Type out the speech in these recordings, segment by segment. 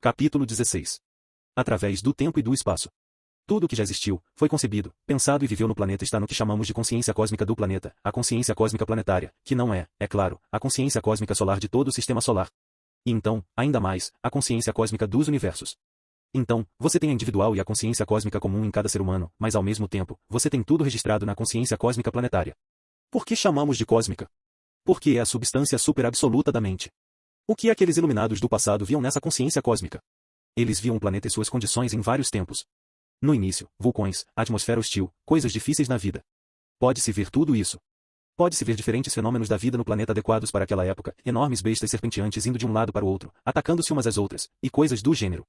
Capítulo 16. Através do tempo e do espaço. Tudo o que já existiu, foi concebido, pensado e viveu no planeta está no que chamamos de consciência cósmica do planeta, a consciência cósmica planetária, que não é, é claro, a consciência cósmica solar de todo o sistema solar. E então, ainda mais, a consciência cósmica dos universos. Então, você tem a individual e a consciência cósmica comum em cada ser humano, mas ao mesmo tempo, você tem tudo registrado na consciência cósmica planetária. Por que chamamos de cósmica? Porque é a substância super-absoluta da mente. O que aqueles iluminados do passado viam nessa consciência cósmica? Eles viam o planeta e suas condições em vários tempos. No início, vulcões, atmosfera hostil, coisas difíceis na vida. Pode-se ver tudo isso. Pode-se ver diferentes fenômenos da vida no planeta adequados para aquela época, enormes bestas serpenteantes indo de um lado para o outro, atacando-se umas às outras, e coisas do gênero.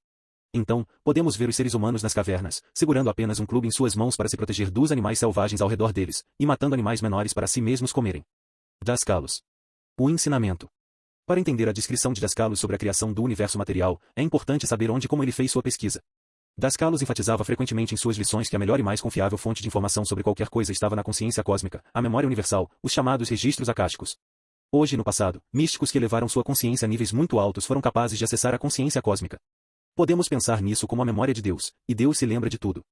Então, podemos ver os seres humanos nas cavernas, segurando apenas um clube em suas mãos para se proteger dos animais selvagens ao redor deles, e matando animais menores para si mesmos comerem. Dascalos. O ensinamento. Para entender a descrição de Dascalos sobre a criação do universo material, é importante saber onde e como ele fez sua pesquisa. Dascalos enfatizava frequentemente em suas lições que a melhor e mais confiável fonte de informação sobre qualquer coisa estava na consciência cósmica, a memória universal, os chamados registros acásticos. Hoje e no passado, místicos que elevaram sua consciência a níveis muito altos foram capazes de acessar a consciência cósmica. Podemos pensar nisso como a memória de Deus, e Deus se lembra de tudo.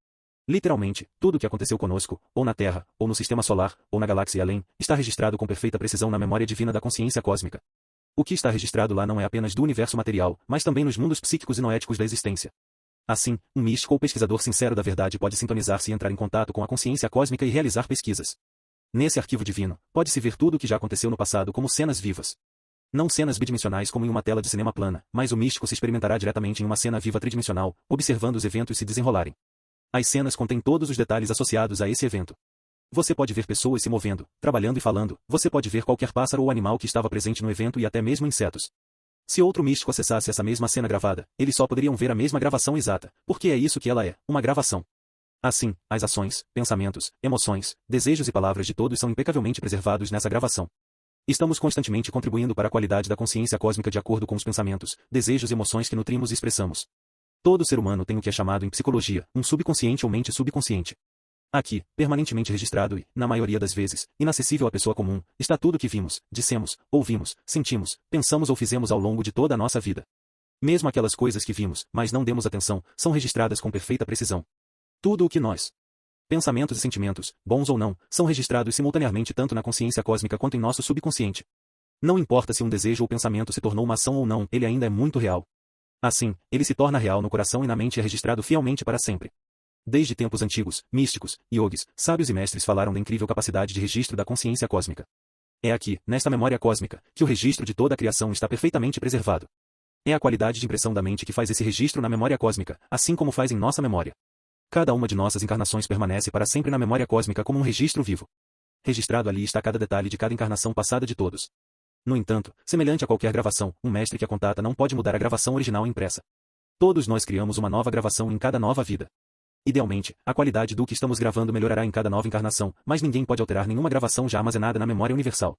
Literalmente, tudo o que aconteceu conosco, ou na Terra, ou no sistema solar, ou na galáxia e além, está registrado com perfeita precisão na memória divina da consciência cósmica. O que está registrado lá não é apenas do universo material, mas também nos mundos psíquicos e noéticos da existência. Assim, um místico ou pesquisador sincero da verdade pode sintonizar-se e entrar em contato com a consciência cósmica e realizar pesquisas. Nesse arquivo divino, pode-se ver tudo o que já aconteceu no passado como cenas vivas. Não cenas bidimensionais como em uma tela de cinema plana, mas o místico se experimentará diretamente em uma cena viva tridimensional, observando os eventos se desenrolarem. As cenas contêm todos os detalhes associados a esse evento. Você pode ver pessoas se movendo, trabalhando e falando, você pode ver qualquer pássaro ou animal que estava presente no evento e até mesmo insetos. Se outro místico acessasse essa mesma cena gravada, eles só poderiam ver a mesma gravação exata, porque é isso que ela é, uma gravação. Assim, as ações, pensamentos, emoções, desejos e palavras de todos são impecavelmente preservados nessa gravação. Estamos constantemente contribuindo para a qualidade da consciência cósmica de acordo com os pensamentos, desejos e emoções que nutrimos e expressamos. Todo ser humano tem o que é chamado em psicologia, um subconsciente ou mente subconsciente. Aqui, permanentemente registrado e, na maioria das vezes, inacessível à pessoa comum, está tudo o que vimos, dissemos, ouvimos, sentimos, pensamos ou fizemos ao longo de toda a nossa vida. Mesmo aquelas coisas que vimos, mas não demos atenção, são registradas com perfeita precisão. Tudo o que nós, pensamentos e sentimentos, bons ou não, são registrados simultaneamente tanto na consciência cósmica quanto em nosso subconsciente. Não importa se um desejo ou pensamento se tornou uma ação ou não, ele ainda é muito real. Assim, ele se torna real no coração e na mente é registrado fielmente para sempre. Desde tempos antigos, místicos, yogis, sábios e mestres falaram da incrível capacidade de registro da consciência cósmica. É aqui, nesta memória cósmica, que o registro de toda a criação está perfeitamente preservado. É a qualidade de impressão da mente que faz esse registro na memória cósmica, assim como faz em nossa memória. Cada uma de nossas encarnações permanece para sempre na memória cósmica como um registro vivo. Registrado ali está cada detalhe de cada encarnação passada de todos. No entanto, semelhante a qualquer gravação, um mestre que a contata não pode mudar a gravação original impressa. Todos nós criamos uma nova gravação em cada nova vida. Idealmente, a qualidade do que estamos gravando melhorará em cada nova encarnação, mas ninguém pode alterar nenhuma gravação já armazenada na memória universal.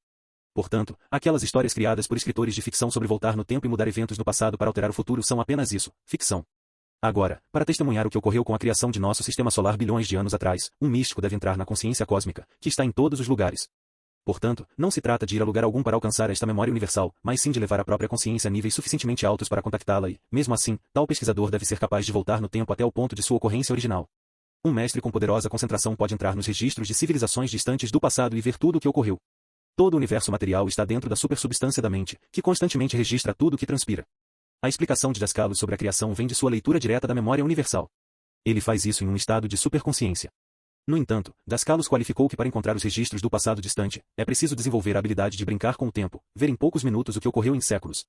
Portanto, aquelas histórias criadas por escritores de ficção sobre voltar no tempo e mudar eventos do passado para alterar o futuro são apenas isso, ficção. Agora, para testemunhar o que ocorreu com a criação de nosso sistema solar bilhões de anos atrás, um místico deve entrar na consciência cósmica, que está em todos os lugares. Portanto, não se trata de ir a lugar algum para alcançar esta memória universal, mas sim de levar a própria consciência a níveis suficientemente altos para contactá-la e, mesmo assim, tal pesquisador deve ser capaz de voltar no tempo até o ponto de sua ocorrência original. Um mestre com poderosa concentração pode entrar nos registros de civilizações distantes do passado e ver tudo o que ocorreu. Todo o universo material está dentro da supersubstância da mente, que constantemente registra tudo o que transpira. A explicação de Dascalos sobre a criação vem de sua leitura direta da memória universal. Ele faz isso em um estado de superconsciência. No entanto, Dascalos qualificou que para encontrar os registros do passado distante, é preciso desenvolver a habilidade de brincar com o tempo, ver em poucos minutos o que ocorreu em séculos.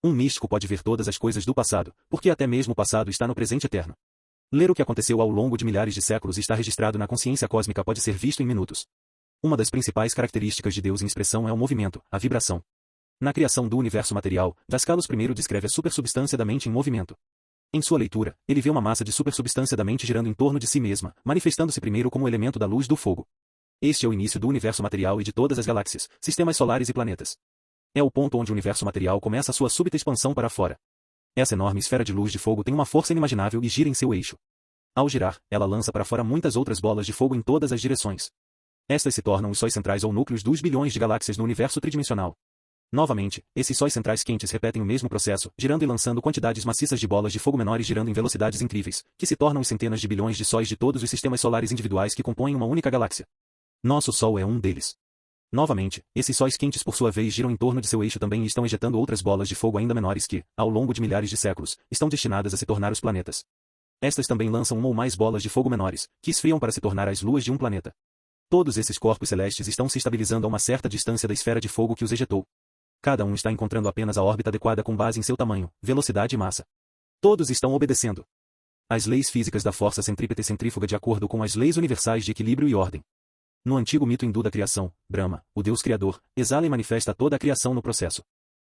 Um místico pode ver todas as coisas do passado, porque até mesmo o passado está no presente eterno. Ler o que aconteceu ao longo de milhares de séculos e está registrado na consciência cósmica pode ser visto em minutos. Uma das principais características de Deus em expressão é o movimento, a vibração. Na criação do universo material, Dascalos I descreve a supersubstância da mente em movimento. Em sua leitura, ele vê uma massa de supersubstância da mente girando em torno de si mesma, manifestando-se primeiro como o elemento da luz do fogo. Este é o início do universo material e de todas as galáxias, sistemas solares e planetas. É o ponto onde o universo material começa a sua súbita expansão para fora. Essa enorme esfera de luz de fogo tem uma força inimaginável e gira em seu eixo. Ao girar, ela lança para fora muitas outras bolas de fogo em todas as direções. Estas se tornam os sóis centrais ou núcleos dos bilhões de galáxias no universo tridimensional. Novamente, esses sóis centrais quentes repetem o mesmo processo, girando e lançando quantidades maciças de bolas de fogo menores girando em velocidades incríveis, que se tornam os centenas de bilhões de sóis de todos os sistemas solares individuais que compõem uma única galáxia. Nosso Sol é um deles. Novamente, esses sóis quentes por sua vez giram em torno de seu eixo também e estão ejetando outras bolas de fogo ainda menores que, ao longo de milhares de séculos, estão destinadas a se tornar os planetas. Estas também lançam uma ou mais bolas de fogo menores, que esfriam para se tornar as luas de um planeta. Todos esses corpos celestes estão se estabilizando a uma certa distância da esfera de fogo que os ejetou. Cada um está encontrando apenas a órbita adequada com base em seu tamanho, velocidade e massa. Todos estão obedecendo às leis físicas da força centrípeta e centrífuga de acordo com as leis universais de equilíbrio e ordem. No antigo mito hindu da criação, Brahma, o Deus Criador, exala e manifesta toda a criação no processo.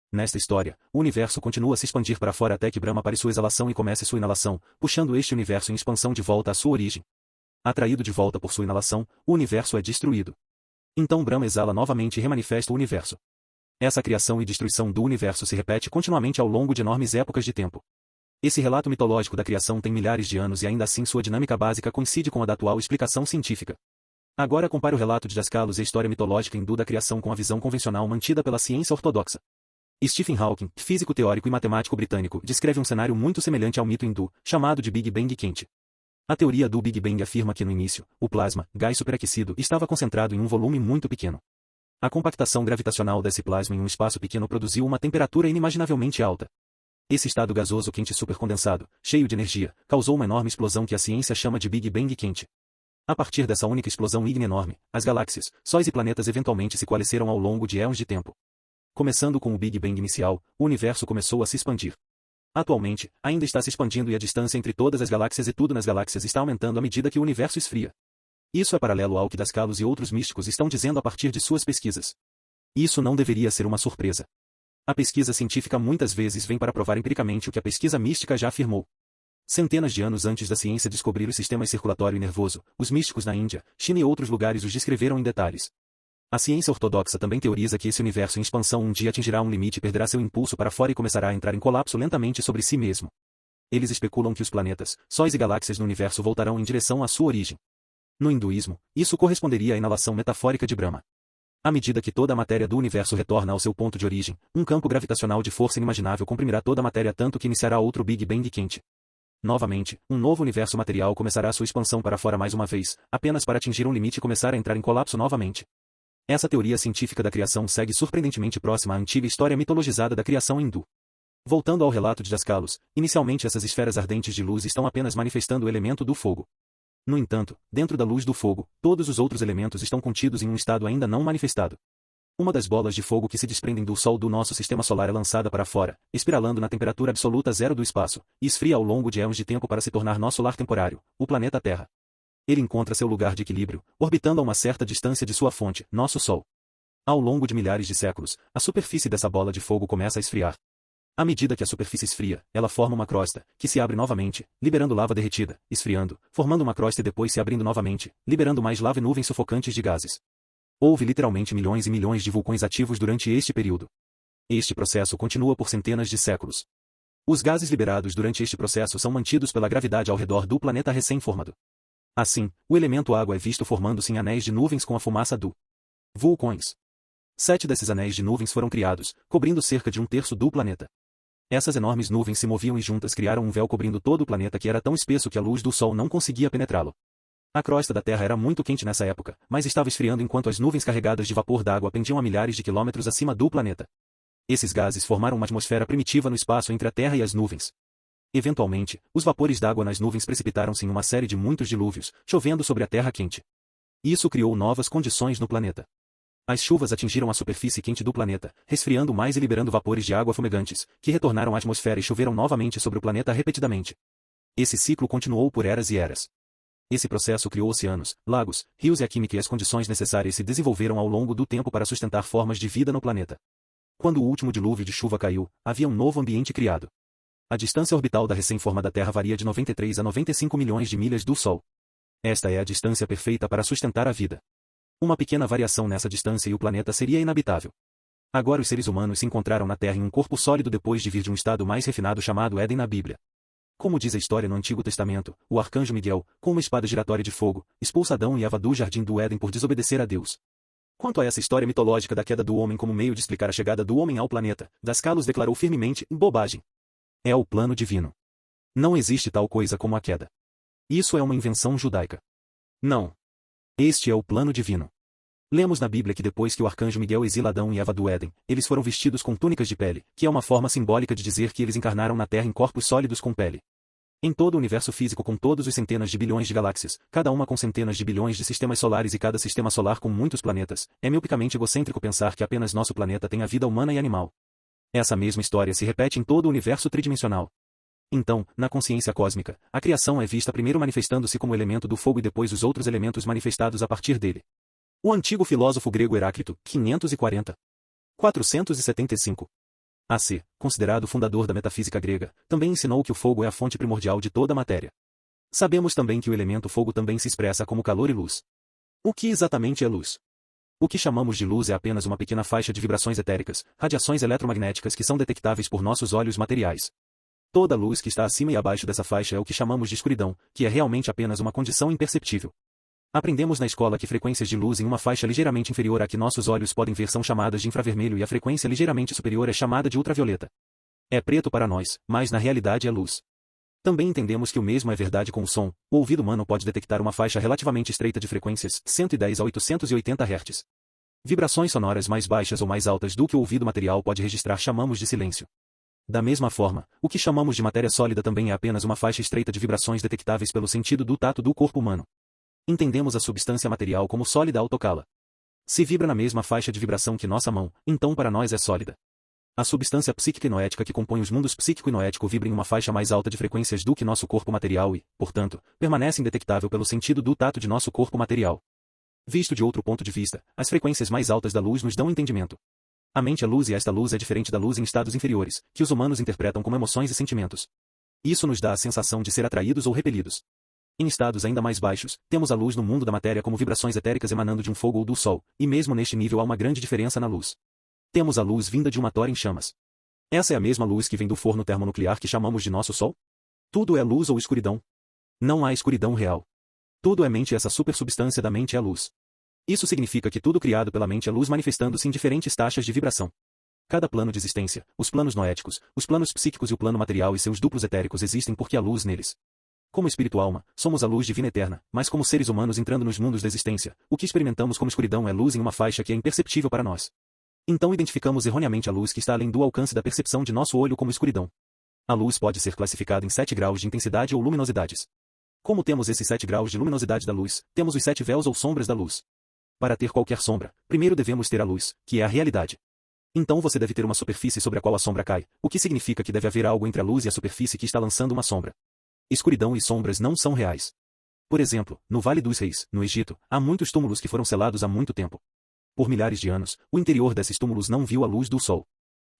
Nesta história, o universo continua a se expandir para fora até que Brahma pare sua exalação e comece sua inalação, puxando este universo em expansão de volta à sua origem. Atraído de volta por sua inalação, o universo é destruído. Então Brahma exala novamente e remanifesta o universo. Essa criação e destruição do universo se repete continuamente ao longo de enormes épocas de tempo. Esse relato mitológico da criação tem milhares de anos e ainda assim sua dinâmica básica coincide com a da atual explicação científica. Agora compare o relato de Dascalos e a história mitológica hindu da criação com a visão convencional mantida pela ciência ortodoxa. Stephen Hawking, físico teórico e matemático britânico, descreve um cenário muito semelhante ao mito hindu, chamado de Big Bang quente. A teoria do Big Bang afirma que no início, o plasma, gás superaquecido, estava concentrado em um volume muito pequeno. A compactação gravitacional desse plasma em um espaço pequeno produziu uma temperatura inimaginavelmente alta. Esse estado gasoso quente supercondensado, cheio de energia, causou uma enorme explosão que a ciência chama de Big Bang quente. A partir dessa única explosão ígnea enorme, as galáxias, sóis e planetas eventualmente se coalesceram ao longo de éons de tempo. Começando com o Big Bang inicial, o universo começou a se expandir. Atualmente, ainda está se expandindo e a distância entre todas as galáxias e tudo nas galáxias está aumentando à medida que o universo esfria. Isso é paralelo ao que Dascalos e outros místicos estão dizendo a partir de suas pesquisas. Isso não deveria ser uma surpresa. A pesquisa científica muitas vezes vem para provar empiricamente o que a pesquisa mística já afirmou. Centenas de anos antes da ciência descobrir os sistemas circulatório e nervoso, os místicos na Índia, China e outros lugares os descreveram em detalhes. A ciência ortodoxa também teoriza que esse universo em expansão um dia atingirá um limite e perderá seu impulso para fora e começará a entrar em colapso lentamente sobre si mesmo. Eles especulam que os planetas, sóis e galáxias no universo voltarão em direção à sua origem. No hinduísmo, isso corresponderia à inalação metafórica de Brahma. À medida que toda a matéria do universo retorna ao seu ponto de origem, um campo gravitacional de força inimaginável comprimirá toda a matéria tanto que iniciará outro Big Bang quente. Novamente, um novo universo material começará sua expansão para fora mais uma vez, apenas para atingir um limite e começar a entrar em colapso novamente. Essa teoria científica da criação segue surpreendentemente próxima à antiga história mitologizada da criação hindu. Voltando ao relato de Dascalos, inicialmente essas esferas ardentes de luz estão apenas manifestando o elemento do fogo. No entanto, dentro da luz do fogo, todos os outros elementos estão contidos em um estado ainda não manifestado. Uma das bolas de fogo que se desprendem do Sol do nosso sistema solar é lançada para fora, espiralando na temperatura absoluta zero do espaço, e esfria ao longo de éons de tempo para se tornar nosso lar temporário, o planeta Terra. Ele encontra seu lugar de equilíbrio, orbitando a uma certa distância de sua fonte, nosso Sol. Ao longo de milhares de séculos, a superfície dessa bola de fogo começa a esfriar. À medida que a superfície esfria, ela forma uma crosta, que se abre novamente, liberando lava derretida, esfriando, formando uma crosta e depois se abrindo novamente, liberando mais lava e nuvens sufocantes de gases. Houve literalmente milhões e milhões de vulcões ativos durante este período. Este processo continua por centenas de séculos. Os gases liberados durante este processo são mantidos pela gravidade ao redor do planeta recém-formado. Assim, o elemento água é visto formando-se em anéis de nuvens com a fumaça do vulcões. 7 desses anéis de nuvens foram criados, cobrindo cerca de um terço do planeta. Essas enormes nuvens se moviam e juntas criaram um véu cobrindo todo o planeta que era tão espesso que a luz do Sol não conseguia penetrá-lo. A crosta da Terra era muito quente nessa época, mas estava esfriando enquanto as nuvens carregadas de vapor d'água pendiam a milhares de quilômetros acima do planeta. Esses gases formaram uma atmosfera primitiva no espaço entre a Terra e as nuvens. Eventualmente, os vapores d'água nas nuvens precipitaram-se em uma série de muitos dilúvios, chovendo sobre a Terra quente. Isso criou novas condições no planeta. As chuvas atingiram a superfície quente do planeta, resfriando mais e liberando vapores de água fumegantes, que retornaram à atmosfera e choveram novamente sobre o planeta repetidamente. Esse ciclo continuou por eras e eras. Esse processo criou oceanos, lagos, rios e a química e as condições necessárias se desenvolveram ao longo do tempo para sustentar formas de vida no planeta. Quando o último dilúvio de chuva caiu, havia um novo ambiente criado. A distância orbital da recém-formada Terra varia de 93 a 95 milhões de milhas do Sol. Esta é a distância perfeita para sustentar a vida. Uma pequena variação nessa distância e o planeta seria inabitável. Agora os seres humanos se encontraram na Terra em um corpo sólido depois de vir de um estado mais refinado chamado Éden na Bíblia. Como diz a história no Antigo Testamento, o arcanjo Miguel, com uma espada giratória de fogo, expulsa Adão e Eva do jardim do Éden por desobedecer a Deus. Quanto a essa história mitológica da queda do homem como meio de explicar a chegada do homem ao planeta, Dascalos declarou firmemente, bobagem. É o plano divino. Não existe tal coisa como a queda. Isso é uma invenção judaica. Não. Este é o plano divino. Lemos na Bíblia que depois que o arcanjo Miguel exila Adão e Eva do Éden, eles foram vestidos com túnicas de pele, que é uma forma simbólica de dizer que eles encarnaram na Terra em corpos sólidos com pele. Em todo o universo físico com todos os centenas de bilhões de galáxias, cada uma com centenas de bilhões de sistemas solares e cada sistema solar com muitos planetas, é miopicamente egocêntrico pensar que apenas nosso planeta tem a vida humana e animal. Essa mesma história se repete em todo o universo tridimensional. Então, na consciência cósmica, a criação é vista primeiro manifestando-se como elemento do fogo e depois os outros elementos manifestados a partir dele. O antigo filósofo grego Heráclito, 540. 475. A.C., considerado fundador da metafísica grega, também ensinou que o fogo é a fonte primordial de toda a matéria. Sabemos também que o elemento fogo também se expressa como calor e luz. O que exatamente é luz? O que chamamos de luz é apenas uma pequena faixa de vibrações etéricas, radiações eletromagnéticas que são detectáveis por nossos olhos materiais. Toda luz que está acima e abaixo dessa faixa é o que chamamos de escuridão, que é realmente apenas uma condição imperceptível. Aprendemos na escola que frequências de luz em uma faixa ligeiramente inferior à que nossos olhos podem ver são chamadas de infravermelho e a frequência ligeiramente superior é chamada de ultravioleta. É preto para nós, mas na realidade é luz. Também entendemos que o mesmo é verdade com o som. O ouvido humano pode detectar uma faixa relativamente estreita de frequências, 110 a 880 Hz. Vibrações sonoras mais baixas ou mais altas do que o ouvido material pode registrar chamamos de silêncio. Da mesma forma, o que chamamos de matéria sólida também é apenas uma faixa estreita de vibrações detectáveis pelo sentido do tato do corpo humano. Entendemos a substância material como sólida ao tocá-la. Se vibra na mesma faixa de vibração que nossa mão, então para nós é sólida. A substância psíquica e noética que compõe os mundos psíquico e noético vibra em uma faixa mais alta de frequências do que nosso corpo material e, portanto, permanece indetectável pelo sentido do tato de nosso corpo material. Visto de outro ponto de vista, as frequências mais altas da luz nos dão entendimento. A mente é luz e esta luz é diferente da luz em estados inferiores, que os humanos interpretam como emoções e sentimentos. Isso nos dá a sensação de ser atraídos ou repelidos. Em estados ainda mais baixos, temos a luz no mundo da matéria como vibrações etéricas emanando de um fogo ou do sol, e mesmo neste nível há uma grande diferença na luz. Temos a luz vinda de uma tora em chamas. Essa é a mesma luz que vem do forno termonuclear que chamamos de nosso Sol? Tudo é luz ou escuridão? Não há escuridão real. Tudo é mente e essa supersubstância da mente é a luz. Isso significa que tudo criado pela mente é luz manifestando-se em diferentes taxas de vibração. Cada plano de existência, os planos noéticos, os planos psíquicos e o plano material e seus duplos etéricos existem porque há luz neles. Como espírito-alma, somos a luz divina eterna, mas como seres humanos entrando nos mundos da existência, o que experimentamos como escuridão é luz em uma faixa que é imperceptível para nós. Então identificamos erroneamente a luz que está além do alcance da percepção de nosso olho como escuridão. A luz pode ser classificada em 7 graus de intensidade ou luminosidades. Como temos esses 7 graus de luminosidade da luz, temos os 7 véus ou sombras da luz. Para ter qualquer sombra, primeiro devemos ter a luz, que é a realidade. Então você deve ter uma superfície sobre a qual a sombra cai, o que significa que deve haver algo entre a luz e a superfície que está lançando uma sombra. Escuridão e sombras não são reais. Por exemplo, no Vale dos Reis, no Egito, há muitos túmulos que foram selados há muito tempo. Por milhares de anos, o interior desses túmulos não viu a luz do sol.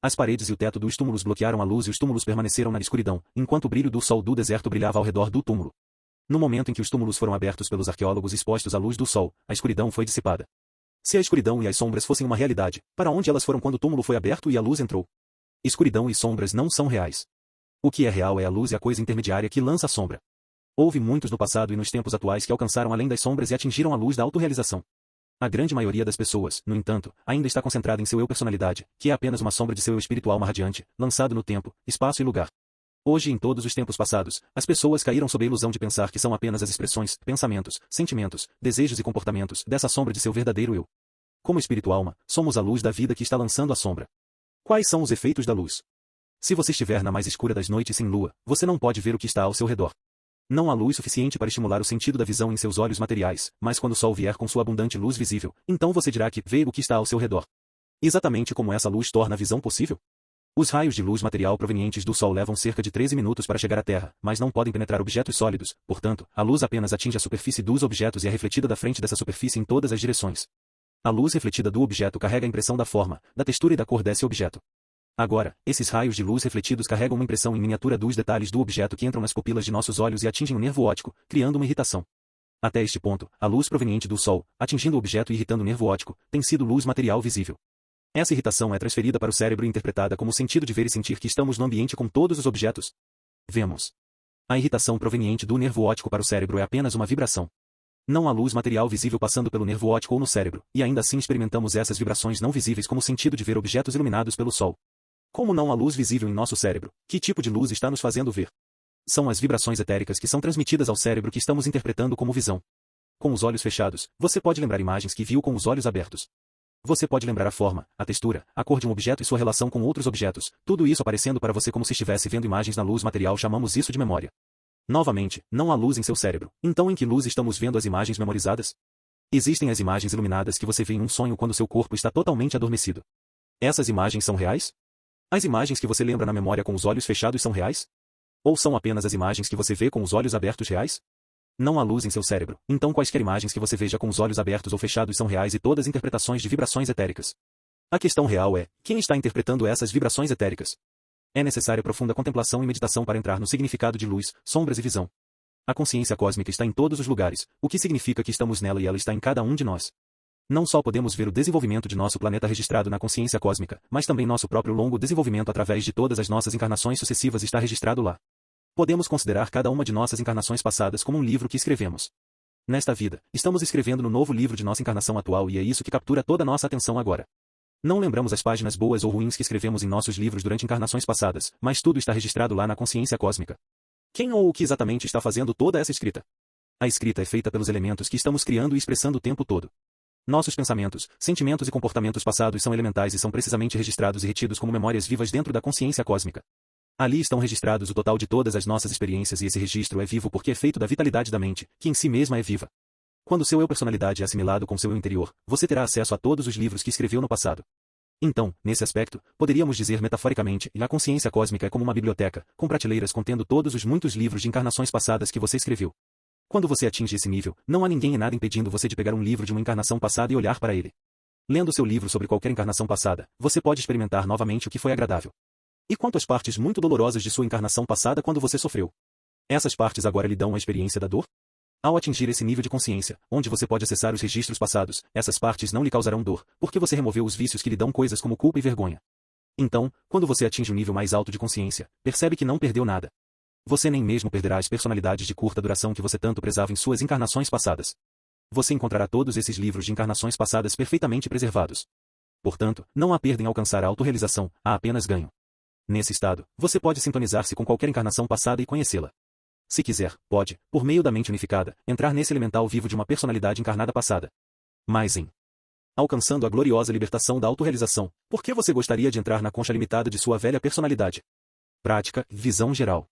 As paredes e o teto dos túmulos bloquearam a luz e os túmulos permaneceram na escuridão, enquanto o brilho do sol do deserto brilhava ao redor do túmulo. No momento em que os túmulos foram abertos pelos arqueólogos expostos à luz do sol, a escuridão foi dissipada. Se a escuridão e as sombras fossem uma realidade, para onde elas foram quando o túmulo foi aberto e a luz entrou? Escuridão e sombras não são reais. O que é real é a luz e a coisa intermediária que lança a sombra. Houve muitos no passado e nos tempos atuais que alcançaram além das sombras e atingiram a luz da autorrealização. A grande maioria das pessoas, no entanto, ainda está concentrada em seu eu personalidade, que é apenas uma sombra de seu eu espiritual radiante, lançado no tempo, espaço e lugar. Hoje e em todos os tempos passados, as pessoas caíram sob a ilusão de pensar que são apenas as expressões, pensamentos, sentimentos, desejos e comportamentos dessa sombra de seu verdadeiro eu. Como espírito-alma, somos a luz da vida que está lançando a sombra. Quais são os efeitos da luz? Se você estiver na mais escura das noites sem lua, você não pode ver o que está ao seu redor. Não há luz suficiente para estimular o sentido da visão em seus olhos materiais, mas quando o sol vier com sua abundante luz visível, então você dirá que vê o que está ao seu redor. Exatamente como essa luz torna a visão possível? Os raios de luz material provenientes do sol levam cerca de 13 minutos para chegar à Terra, mas não podem penetrar objetos sólidos, portanto, a luz apenas atinge a superfície dos objetos e é refletida da frente dessa superfície em todas as direções. A luz refletida do objeto carrega a impressão da forma, da textura e da cor desse objeto. Agora, esses raios de luz refletidos carregam uma impressão em miniatura dos detalhes do objeto que entram nas pupilas de nossos olhos e atingem o nervo óptico, criando uma irritação. Até este ponto, a luz proveniente do Sol, atingindo o objeto e irritando o nervo óptico, tem sido luz material visível. Essa irritação é transferida para o cérebro e interpretada como o sentido de ver e sentir que estamos no ambiente com todos os objetos. Vemos. A irritação proveniente do nervo óptico para o cérebro é apenas uma vibração. Não há luz material visível passando pelo nervo óptico ou no cérebro, e ainda assim experimentamos essas vibrações não visíveis como o sentido de ver objetos iluminados pelo sol. Como não há luz visível em nosso cérebro, que tipo de luz está nos fazendo ver? São as vibrações etéricas que são transmitidas ao cérebro que estamos interpretando como visão. Com os olhos fechados, você pode lembrar imagens que viu com os olhos abertos. Você pode lembrar a forma, a textura, a cor de um objeto e sua relação com outros objetos, tudo isso aparecendo para você como se estivesse vendo imagens na luz material, chamamos isso de memória. Novamente, não há luz em seu cérebro, então em que luz estamos vendo as imagens memorizadas? Existem as imagens iluminadas que você vê em um sonho quando seu corpo está totalmente adormecido. Essas imagens são reais? As imagens que você lembra na memória com os olhos fechados são reais? Ou são apenas as imagens que você vê com os olhos abertos reais? Não há luz em seu cérebro, então quaisquer imagens que você veja com os olhos abertos ou fechados são reais e todas interpretações de vibrações etéricas. A questão real é, quem está interpretando essas vibrações etéricas? É necessária profunda contemplação e meditação para entrar no significado de luz, sombras e visão. A consciência cósmica está em todos os lugares, o que significa que estamos nela e ela está em cada um de nós. Não só podemos ver o desenvolvimento de nosso planeta registrado na consciência cósmica, mas também nosso próprio longo desenvolvimento através de todas as nossas encarnações sucessivas está registrado lá. Podemos considerar cada uma de nossas encarnações passadas como um livro que escrevemos. Nesta vida, estamos escrevendo no novo livro de nossa encarnação atual e é isso que captura toda nossa atenção agora. Não lembramos as páginas boas ou ruins que escrevemos em nossos livros durante encarnações passadas, mas tudo está registrado lá na consciência cósmica. Quem ou o que exatamente está fazendo toda essa escrita? A escrita é feita pelos elementos que estamos criando e expressando o tempo todo. Nossos pensamentos, sentimentos e comportamentos passados são elementais e são precisamente registrados e retidos como memórias vivas dentro da consciência cósmica. Ali estão registrados o total de todas as nossas experiências e esse registro é vivo porque é feito da vitalidade da mente, que em si mesma é viva. Quando seu eu personalidade é assimilado com seu eu interior, você terá acesso a todos os livros que escreveu no passado. Então, nesse aspecto, poderíamos dizer metaforicamente, a consciência cósmica é como uma biblioteca, com prateleiras contendo todos os muitos livros de encarnações passadas que você escreveu. Quando você atinge esse nível, não há ninguém e nada impedindo você de pegar um livro de uma encarnação passada e olhar para ele. Lendo seu livro sobre qualquer encarnação passada, você pode experimentar novamente o que foi agradável. E quanto às partes muito dolorosas de sua encarnação passada quando você sofreu? Essas partes agora lhe dão a experiência da dor? Ao atingir esse nível de consciência, onde você pode acessar os registros passados, essas partes não lhe causarão dor, porque você removeu os vícios que lhe dão coisas como culpa e vergonha. Então, quando você atinge um nível mais alto de consciência, percebe que não perdeu nada. Você nem mesmo perderá as personalidades de curta duração que você tanto prezava em suas encarnações passadas. Você encontrará todos esses livros de encarnações passadas perfeitamente preservados. Portanto, não há perda em alcançar a autorrealização, há apenas ganho. Nesse estado, você pode sintonizar-se com qualquer encarnação passada e conhecê-la. Se quiser, pode, por meio da mente unificada, entrar nesse elemental vivo de uma personalidade encarnada passada. Mas alcançando a gloriosa libertação da autorrealização, por que você gostaria de entrar na concha limitada de sua velha personalidade? Prática, visão geral.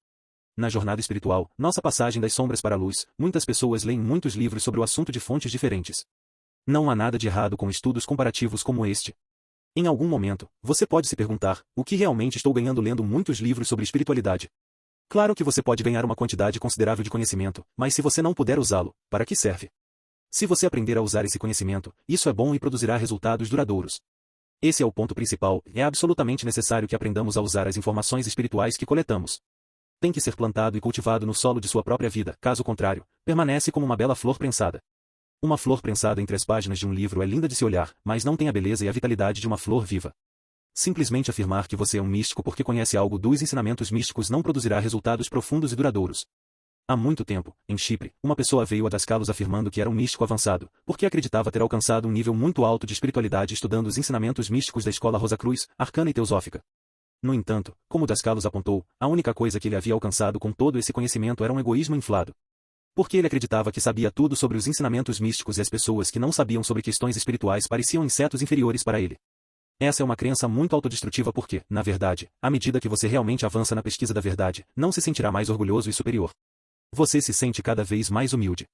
Na jornada espiritual, nossa passagem das sombras para a luz, muitas pessoas leem muitos livros sobre o assunto de fontes diferentes. Não há nada de errado com estudos comparativos como este. Em algum momento, você pode se perguntar, o que realmente estou ganhando lendo muitos livros sobre espiritualidade? Claro que você pode ganhar uma quantidade considerável de conhecimento, mas se você não puder usá-lo, para que serve? Se você aprender a usar esse conhecimento, isso é bom e produzirá resultados duradouros. Esse é o ponto principal, é absolutamente necessário que aprendamos a usar as informações espirituais que coletamos. Tem que ser plantado e cultivado no solo de sua própria vida, caso contrário, permanece como uma bela flor prensada. Uma flor prensada entre as páginas de um livro é linda de se olhar, mas não tem a beleza e a vitalidade de uma flor viva. Simplesmente afirmar que você é um místico porque conhece algo dos ensinamentos místicos não produzirá resultados profundos e duradouros. Há muito tempo, em Chipre, uma pessoa veio a Dascalos afirmando que era um místico avançado, porque acreditava ter alcançado um nível muito alto de espiritualidade estudando os ensinamentos místicos da escola Rosacruz, arcana e teosófica. No entanto, como Dascalos apontou, a única coisa que ele havia alcançado com todo esse conhecimento era um egoísmo inflado. Porque ele acreditava que sabia tudo sobre os ensinamentos místicos e as pessoas que não sabiam sobre questões espirituais pareciam insetos inferiores para ele. Essa é uma crença muito autodestrutiva porque, na verdade, à medida que você realmente avança na pesquisa da verdade, não se sentirá mais orgulhoso e superior. Você se sente cada vez mais humilde.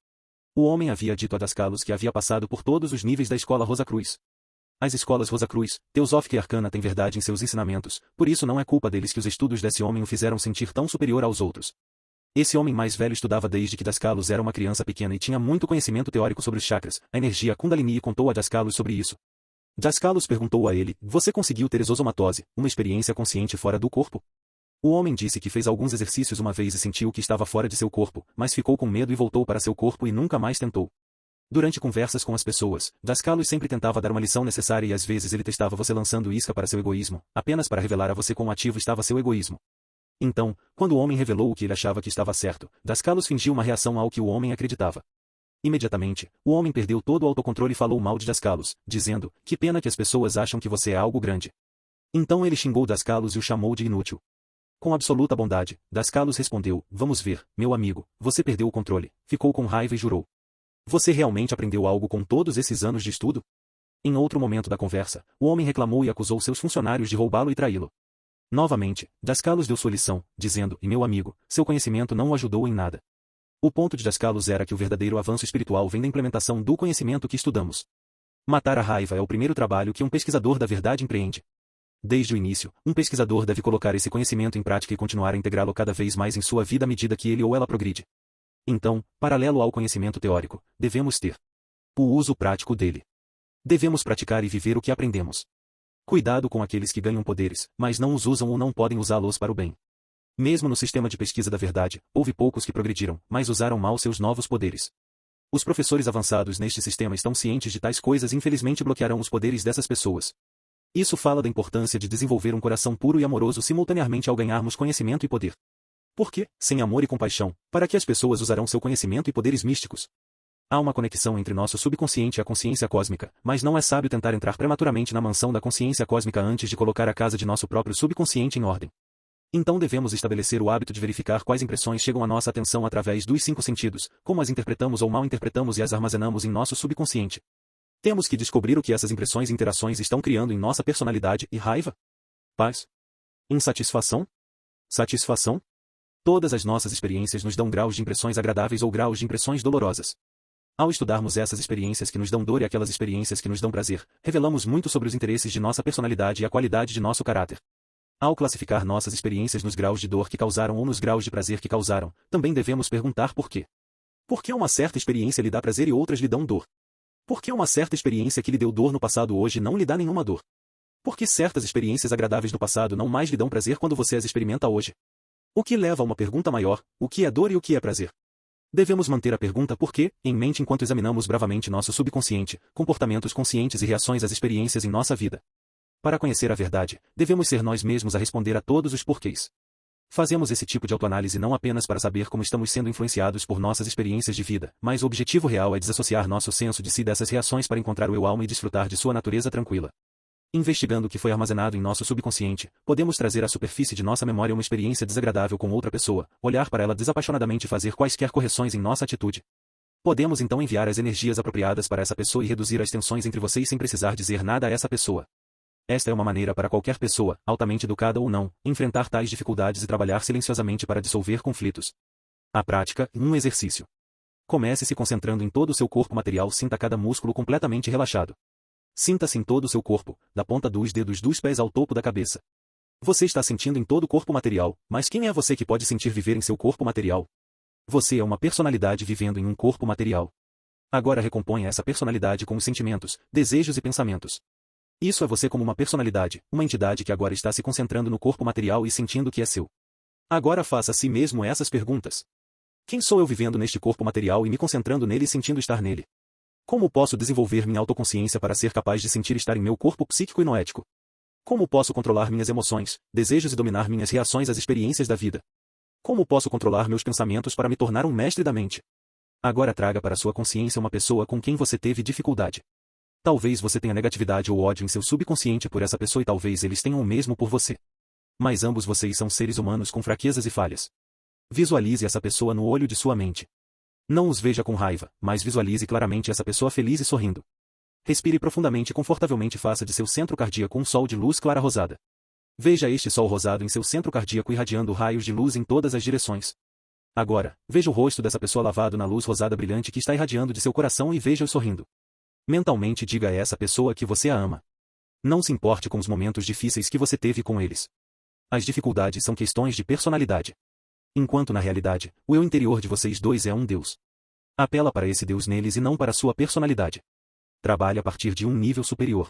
O homem havia dito a Dascalos que havia passado por todos os níveis da escola Rosacruz. As escolas Rosacruz, Teosófica e Arcana têm verdade em seus ensinamentos, por isso não é culpa deles que os estudos desse homem o fizeram sentir tão superior aos outros. Esse homem mais velho estudava desde que Dascalos era uma criança pequena e tinha muito conhecimento teórico sobre os chakras, a energia Kundalini e contou a Dascalos sobre isso. Dascalos perguntou a ele, você conseguiu ter exosomatose, uma experiência consciente fora do corpo? O homem disse que fez alguns exercícios uma vez e sentiu que estava fora de seu corpo, mas ficou com medo e voltou para seu corpo e nunca mais tentou. Durante conversas com as pessoas, Dascalos sempre tentava dar uma lição necessária e às vezes ele testava você lançando isca para seu egoísmo, apenas para revelar a você quão ativo estava seu egoísmo. Então, quando o homem revelou o que ele achava que estava certo, Dascalos fingiu uma reação ao que o homem acreditava. Imediatamente, o homem perdeu todo o autocontrole e falou mal de Dascalos, dizendo, que pena que as pessoas acham que você é algo grande. Então ele xingou Dascalos e o chamou de inútil. Com absoluta bondade, Dascalos respondeu, vamos ver, meu amigo, você perdeu o controle, ficou com raiva e jurou. Você realmente aprendeu algo com todos esses anos de estudo? Em outro momento da conversa, o homem reclamou e acusou seus funcionários de roubá-lo e traí-lo. Novamente, Dascalos deu sua lição, dizendo, e meu amigo, seu conhecimento não o ajudou em nada. O ponto de Dascalos era que o verdadeiro avanço espiritual vem da implementação do conhecimento que estudamos. Matar a raiva é o primeiro trabalho que um pesquisador da verdade empreende. Desde o início, um pesquisador deve colocar esse conhecimento em prática e continuar a integrá-lo cada vez mais em sua vida à medida que ele ou ela progride. Então, paralelo ao conhecimento teórico, devemos ter o uso prático dele. Devemos praticar e viver o que aprendemos. Cuidado com aqueles que ganham poderes, mas não os usam ou não podem usá-los para o bem. Mesmo no sistema de pesquisa da verdade, houve poucos que progrediram, mas usaram mal seus novos poderes. Os professores avançados neste sistema estão cientes de tais coisas e infelizmente bloquearão os poderes dessas pessoas. Isso fala da importância de desenvolver um coração puro e amoroso simultaneamente ao ganharmos conhecimento e poder. Porque, sem amor e compaixão, para que as pessoas usarão seu conhecimento e poderes místicos? Há uma conexão entre nosso subconsciente e a consciência cósmica, mas não é sábio tentar entrar prematuramente na mansão da consciência cósmica antes de colocar a casa de nosso próprio subconsciente em ordem. Então devemos estabelecer o hábito de verificar quais impressões chegam à nossa atenção através dos 5 sentidos, como as interpretamos ou mal interpretamos e as armazenamos em nosso subconsciente. Temos que descobrir o que essas impressões e interações estão criando em nossa personalidade e raiva? Paz? Insatisfação? Satisfação? Todas as nossas experiências nos dão graus de impressões agradáveis ou graus de impressões dolorosas. Ao estudarmos essas experiências que nos dão dor e aquelas experiências que nos dão prazer, revelamos muito sobre os interesses de nossa personalidade e a qualidade de nosso caráter. Ao classificar nossas experiências nos graus de dor que causaram ou nos graus de prazer que causaram, também devemos perguntar por quê. Por que uma certa experiência lhe dá prazer e outras lhe dão dor? Por que uma certa experiência que lhe deu dor no passado hoje não lhe dá nenhuma dor? Por que certas experiências agradáveis do passado não mais lhe dão prazer quando você as experimenta hoje? O que leva a uma pergunta maior, o que é dor e o que é prazer? Devemos manter a pergunta por quê em mente enquanto examinamos bravamente nosso subconsciente, comportamentos conscientes e reações às experiências em nossa vida. Para conhecer a verdade, devemos ser nós mesmos a responder a todos os porquês. Fazemos esse tipo de autoanálise não apenas para saber como estamos sendo influenciados por nossas experiências de vida, mas o objetivo real é desassociar nosso senso de si dessas reações para encontrar o eu-alma e desfrutar de sua natureza tranquila. Investigando o que foi armazenado em nosso subconsciente, podemos trazer à superfície de nossa memória uma experiência desagradável com outra pessoa, olhar para ela desapaixonadamente e fazer quaisquer correções em nossa atitude. Podemos então enviar as energias apropriadas para essa pessoa e reduzir as tensões entre vocês sem precisar dizer nada a essa pessoa. Esta é uma maneira para qualquer pessoa, altamente educada ou não, enfrentar tais dificuldades e trabalhar silenciosamente para dissolver conflitos. A prática, um exercício. Comece se concentrando em todo o seu corpo material, sinta cada músculo completamente relaxado. Sinta-se em todo o seu corpo, da ponta dos dedos dos pés ao topo da cabeça. Você está sentindo em todo o corpo material, mas quem é você que pode sentir viver em seu corpo material? Você é uma personalidade vivendo em um corpo material. Agora recomponha essa personalidade com os sentimentos, desejos e pensamentos. Isso é você como uma personalidade, uma entidade que agora está se concentrando no corpo material e sentindo que é seu. Agora faça a si mesmo essas perguntas. Quem sou eu vivendo neste corpo material e me concentrando nele e sentindo estar nele? Como posso desenvolver minha autoconsciência para ser capaz de sentir estar em meu corpo psíquico e noético? Como posso controlar minhas emoções, desejos e dominar minhas reações às experiências da vida? Como posso controlar meus pensamentos para me tornar um mestre da mente? Agora traga para sua consciência uma pessoa com quem você teve dificuldade. Talvez você tenha negatividade ou ódio em seu subconsciente por essa pessoa e talvez eles tenham o mesmo por você. Mas ambos vocês são seres humanos com fraquezas e falhas. Visualize essa pessoa no olho de sua mente. Não os veja com raiva, mas visualize claramente essa pessoa feliz e sorrindo. Respire profundamente e confortavelmente e faça de seu centro cardíaco um sol de luz clara rosada. Veja este sol rosado em seu centro cardíaco irradiando raios de luz em todas as direções. Agora, veja o rosto dessa pessoa lavado na luz rosada brilhante que está irradiando de seu coração e veja-o sorrindo. Mentalmente diga a essa pessoa que você a ama. Não se importe com os momentos difíceis que você teve com eles. As dificuldades são questões de personalidade. Enquanto na realidade, o eu interior de vocês dois é um Deus. Apela para esse Deus neles e não para sua personalidade. Trabalhe a partir de um nível superior.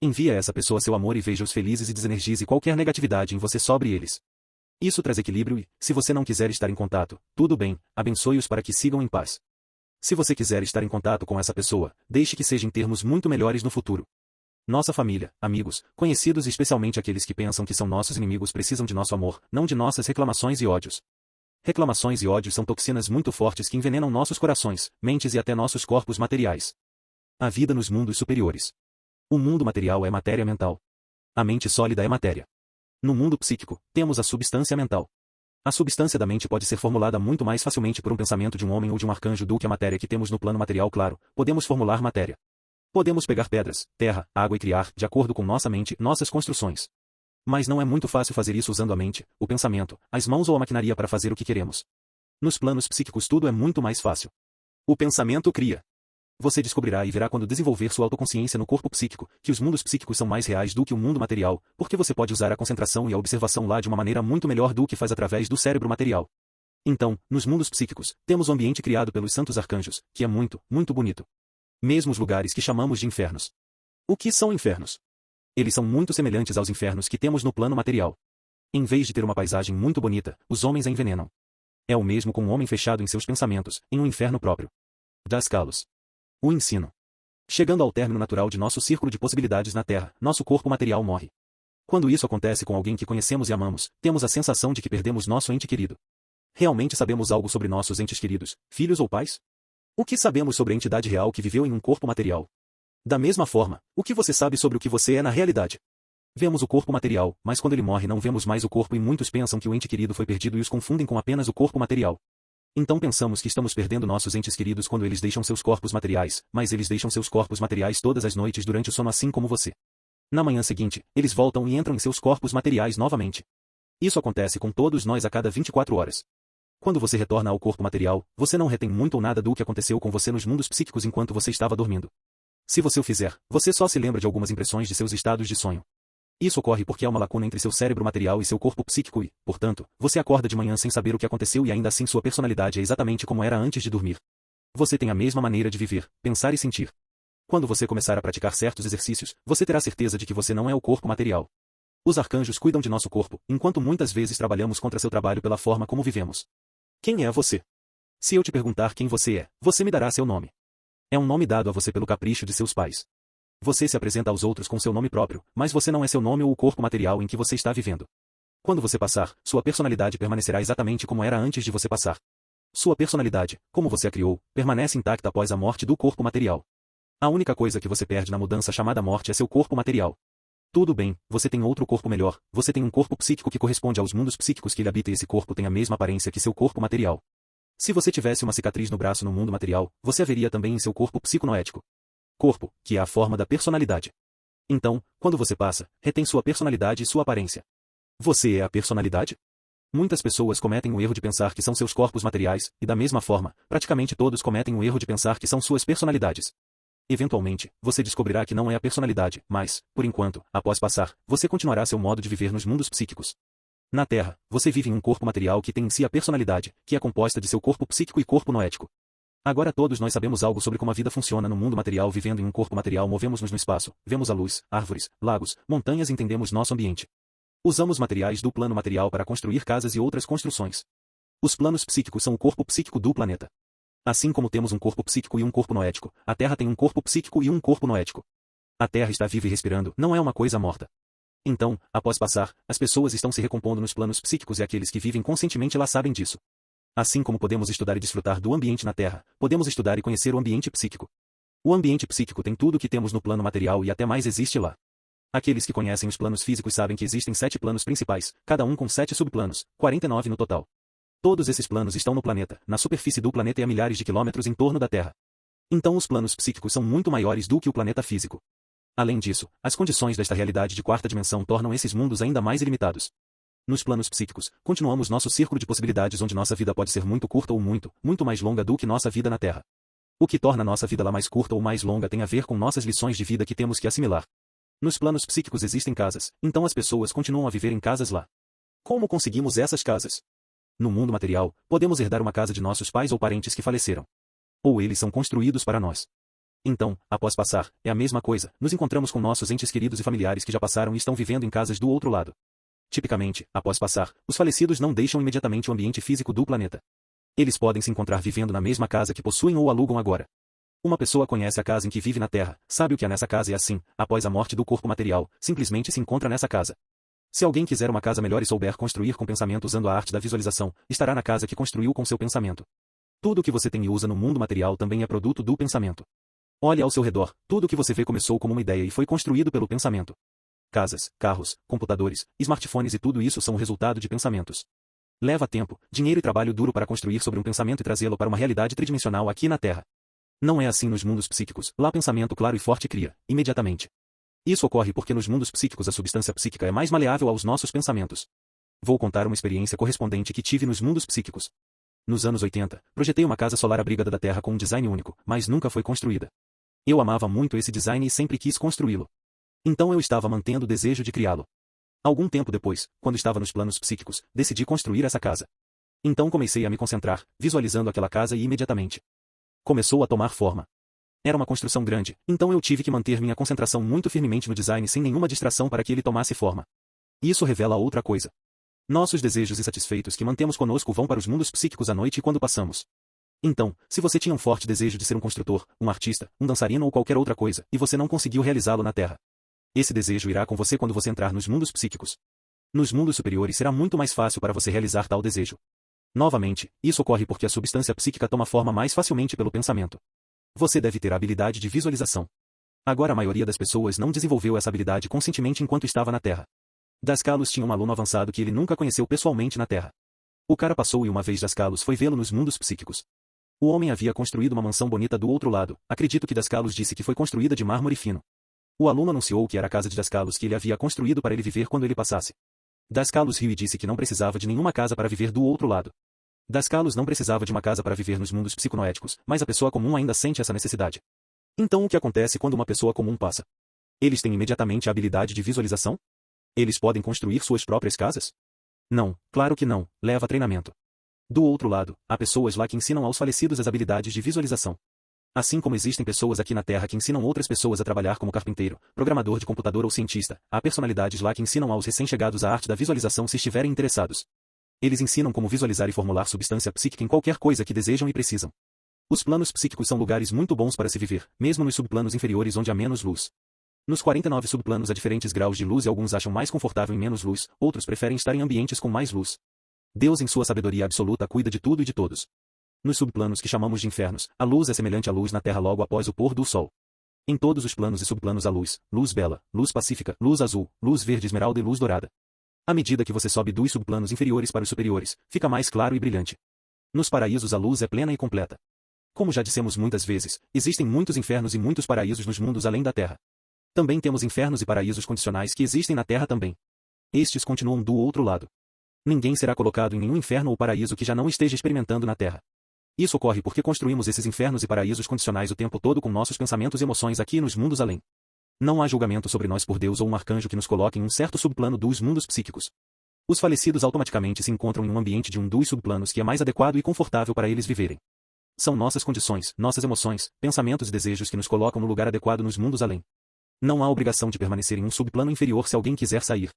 Envie a essa pessoa seu amor e veja-os felizes e desenergize qualquer negatividade em você sobre eles. Isso traz equilíbrio e, se você não quiser estar em contato, tudo bem, abençoe-os para que sigam em paz. Se você quiser estar em contato com essa pessoa, deixe que seja em termos muito melhores no futuro. Nossa família, amigos, conhecidos e especialmente aqueles que pensam que são nossos inimigos precisam de nosso amor, não de nossas reclamações e ódios. Reclamações e ódios são toxinas muito fortes que envenenam nossos corações, mentes e até nossos corpos materiais. A vida nos mundos superiores. O mundo material é matéria mental. A mente sólida é matéria. No mundo psíquico, temos a substância mental. A substância da mente pode ser formulada muito mais facilmente por um pensamento de um homem ou de um arcanjo do que a matéria que temos no plano material. Claro, podemos formular matéria. Podemos pegar pedras, terra, água e criar, de acordo com nossa mente, nossas construções. Mas não é muito fácil fazer isso usando a mente, o pensamento, as mãos ou a maquinaria para fazer o que queremos. Nos planos psíquicos tudo é muito mais fácil. O pensamento cria. Você descobrirá e verá quando desenvolver sua autoconsciência no corpo psíquico, que os mundos psíquicos são mais reais do que o mundo material, porque você pode usar a concentração e a observação lá de uma maneira muito melhor do que faz através do cérebro material. Então, nos mundos psíquicos, temos o ambiente criado pelos santos arcanjos, que é muito, muito bonito. Mesmo os lugares que chamamos de infernos. O que são infernos? Eles são muito semelhantes aos infernos que temos no plano material. Em vez de ter uma paisagem muito bonita, os homens a envenenam. É o mesmo com um homem fechado em seus pensamentos, em um inferno próprio. Das Kalos. O ensino. Chegando ao término natural de nosso círculo de possibilidades na Terra, nosso corpo material morre. Quando isso acontece com alguém que conhecemos e amamos, temos a sensação de que perdemos nosso ente querido. Realmente sabemos algo sobre nossos entes queridos, filhos ou pais? O que sabemos sobre a entidade real que viveu em um corpo material? Da mesma forma, o que você sabe sobre o que você é na realidade? Vemos o corpo material, mas quando ele morre não vemos mais o corpo e muitos pensam que o ente querido foi perdido e os confundem com apenas o corpo material. Então pensamos que estamos perdendo nossos entes queridos quando eles deixam seus corpos materiais, mas eles deixam seus corpos materiais todas as noites durante o sono assim como você. Na manhã seguinte, eles voltam e entram em seus corpos materiais novamente. Isso acontece com todos nós a cada 24 horas. Quando você retorna ao corpo material, você não retém muito ou nada do que aconteceu com você nos mundos psíquicos enquanto você estava dormindo. Se você o fizer, você só se lembra de algumas impressões de seus estados de sonho. Isso ocorre porque há uma lacuna entre seu cérebro material e seu corpo psíquico e, portanto, você acorda de manhã sem saber o que aconteceu e ainda assim sua personalidade é exatamente como era antes de dormir. Você tem a mesma maneira de viver, pensar e sentir. Quando você começar a praticar certos exercícios, você terá certeza de que você não é o corpo material. Os arcanjos cuidam de nosso corpo, enquanto muitas vezes trabalhamos contra seu trabalho pela forma como vivemos. Quem é você? Se eu te perguntar quem você é, você me dará seu nome. É um nome dado a você pelo capricho de seus pais. Você se apresenta aos outros com seu nome próprio, mas você não é seu nome ou o corpo material em que você está vivendo. Quando você passar, sua personalidade permanecerá exatamente como era antes de você passar. Sua personalidade, como você a criou, permanece intacta após a morte do corpo material. A única coisa que você perde na mudança chamada morte é seu corpo material. Tudo bem, você tem outro corpo melhor, você tem um corpo psíquico que corresponde aos mundos psíquicos que ele habita e esse corpo tem a mesma aparência que seu corpo material. Se você tivesse uma cicatriz no braço no mundo material, você a veria também em seu corpo psiconoético. Corpo, que é a forma da personalidade. Então, quando você passa, retém sua personalidade e sua aparência. Você é a personalidade? Muitas pessoas cometem o erro de pensar que são seus corpos materiais, e da mesma forma, praticamente todos cometem o erro de pensar que são suas personalidades. Eventualmente, você descobrirá que não é a personalidade, mas, por enquanto, após passar, você continuará seu modo de viver nos mundos psíquicos. Na Terra, você vive em um corpo material que tem em si a personalidade, que é composta de seu corpo psíquico e corpo noético. Agora todos nós sabemos algo sobre como a vida funciona no mundo material. Vivendo em um corpo material, movemos-nos no espaço, vemos a luz, árvores, lagos, montanhas e entendemos nosso ambiente. Usamos materiais do plano material para construir casas e outras construções. Os planos psíquicos são o corpo psíquico do planeta. Assim como temos um corpo psíquico e um corpo noético, a Terra tem um corpo psíquico e um corpo noético. A Terra está viva e respirando, não é uma coisa morta. Então, após passar, as pessoas estão se recompondo nos planos psíquicos e aqueles que vivem conscientemente lá sabem disso. Assim como podemos estudar e desfrutar do ambiente na Terra, podemos estudar e conhecer o ambiente psíquico. O ambiente psíquico tem tudo o que temos no plano material e até mais existe lá. Aqueles que conhecem os planos físicos sabem que existem 7 planos principais, cada um com 7 subplanos, 49 no total. Todos esses planos estão no planeta, na superfície do planeta e a milhares de quilômetros em torno da Terra. Então os planos psíquicos são muito maiores do que o planeta físico. Além disso, as condições desta realidade de quarta dimensão tornam esses mundos ainda mais ilimitados. Nos planos psíquicos, continuamos nosso círculo de possibilidades onde nossa vida pode ser muito curta ou muito, muito mais longa do que nossa vida na Terra. O que torna nossa vida lá mais curta ou mais longa tem a ver com nossas lições de vida que temos que assimilar. Nos planos psíquicos existem casas, então as pessoas continuam a viver em casas lá. Como conseguimos essas casas? No mundo material, podemos herdar uma casa de nossos pais ou parentes que faleceram. Ou eles são construídos para nós. Então, após passar, é a mesma coisa, nos encontramos com nossos entes queridos e familiares que já passaram e estão vivendo em casas do outro lado. Tipicamente, após passar, os falecidos não deixam imediatamente o ambiente físico do planeta. Eles podem se encontrar vivendo na mesma casa que possuem ou alugam agora. Uma pessoa conhece a casa em que vive na Terra, sabe o que há nessa casa e assim, após a morte do corpo material, simplesmente se encontra nessa casa. Se alguém quiser uma casa melhor e souber construir com pensamento usando a arte da visualização, estará na casa que construiu com seu pensamento. Tudo o que você tem e usa no mundo material também é produto do pensamento. Olhe ao seu redor, tudo o que você vê começou como uma ideia e foi construído pelo pensamento. Casas, carros, computadores, smartphones e tudo isso são o resultado de pensamentos. Leva tempo, dinheiro e trabalho duro para construir sobre um pensamento e trazê-lo para uma realidade tridimensional aqui na Terra. Não é assim nos mundos psíquicos, lá pensamento claro e forte cria, imediatamente. Isso ocorre porque nos mundos psíquicos a substância psíquica é mais maleável aos nossos pensamentos. Vou contar uma experiência correspondente que tive nos mundos psíquicos. Nos anos 80, projetei uma casa solar abrigada da Terra com um design único, mas nunca foi construída. Eu amava muito esse design e sempre quis construí-lo. Então eu estava mantendo o desejo de criá-lo. Algum tempo depois, quando estava nos planos psíquicos, decidi construir essa casa. Então comecei a me concentrar, visualizando aquela casa e imediatamente começou a tomar forma. Era uma construção grande, então eu tive que manter minha concentração muito firmemente no design sem nenhuma distração para que ele tomasse forma. Isso revela outra coisa. Nossos desejos insatisfeitos que mantemos conosco vão para os mundos psíquicos à noite quando passamos. Então, se você tinha um forte desejo de ser um construtor, um artista, um dançarino ou qualquer outra coisa, e você não conseguiu realizá-lo na Terra, esse desejo irá com você quando você entrar nos mundos psíquicos. Nos mundos superiores será muito mais fácil para você realizar tal desejo. Novamente, isso ocorre porque a substância psíquica toma forma mais facilmente pelo pensamento. Você deve ter a habilidade de visualização. Agora a maioria das pessoas não desenvolveu essa habilidade conscientemente enquanto estava na Terra. Dascalos tinha um aluno avançado que ele nunca conheceu pessoalmente na Terra. O cara passou e uma vez Dascalos foi vê-lo nos mundos psíquicos. O homem havia construído uma mansão bonita do outro lado, acredito que Dascalos disse que foi construída de mármore fino. O aluno anunciou que era a casa de Dascalos que ele havia construído para ele viver quando ele passasse. Dascalos riu e disse que não precisava de nenhuma casa para viver do outro lado. Dascalos não precisava de uma casa para viver nos mundos psiconoéticos, mas a pessoa comum ainda sente essa necessidade. Então o que acontece quando uma pessoa comum passa? Eles têm imediatamente a habilidade de visualização? Eles podem construir suas próprias casas? Não, claro que não, leva treinamento. Do outro lado, há pessoas lá que ensinam aos falecidos as habilidades de visualização. Assim como existem pessoas aqui na Terra que ensinam outras pessoas a trabalhar como carpinteiro, programador de computador ou cientista, há personalidades lá que ensinam aos recém-chegados a arte da visualização se estiverem interessados. Eles ensinam como visualizar e formular substância psíquica em qualquer coisa que desejam e precisam. Os planos psíquicos são lugares muito bons para se viver, mesmo nos subplanos inferiores onde há menos luz. Nos 49 subplanos há diferentes graus de luz e alguns acham mais confortável em menos luz, outros preferem estar em ambientes com mais luz. Deus em sua sabedoria absoluta cuida de tudo e de todos. Nos subplanos que chamamos de infernos, a luz é semelhante à luz na Terra logo após o pôr do sol. Em todos os planos e subplanos há luz, luz bela, luz pacífica, luz azul, luz verde esmeralda e luz dourada. À medida que você sobe dos subplanos inferiores para os superiores, fica mais claro e brilhante. Nos paraísos a luz é plena e completa. Como já dissemos muitas vezes, existem muitos infernos e muitos paraísos nos mundos além da Terra. Também temos infernos e paraísos condicionais que existem na Terra também. Estes continuam do outro lado. Ninguém será colocado em nenhum inferno ou paraíso que já não esteja experimentando na Terra. Isso ocorre porque construímos esses infernos e paraísos condicionais o tempo todo com nossos pensamentos e emoções aqui nos mundos além. Não há julgamento sobre nós por Deus ou um arcanjo que nos coloque em um certo subplano dos mundos psíquicos. Os falecidos automaticamente se encontram em um ambiente de um dos subplanos que é mais adequado e confortável para eles viverem. São nossas condições, nossas emoções, pensamentos e desejos que nos colocam no lugar adequado nos mundos além. Não há obrigação de permanecer em um subplano inferior se alguém quiser sair.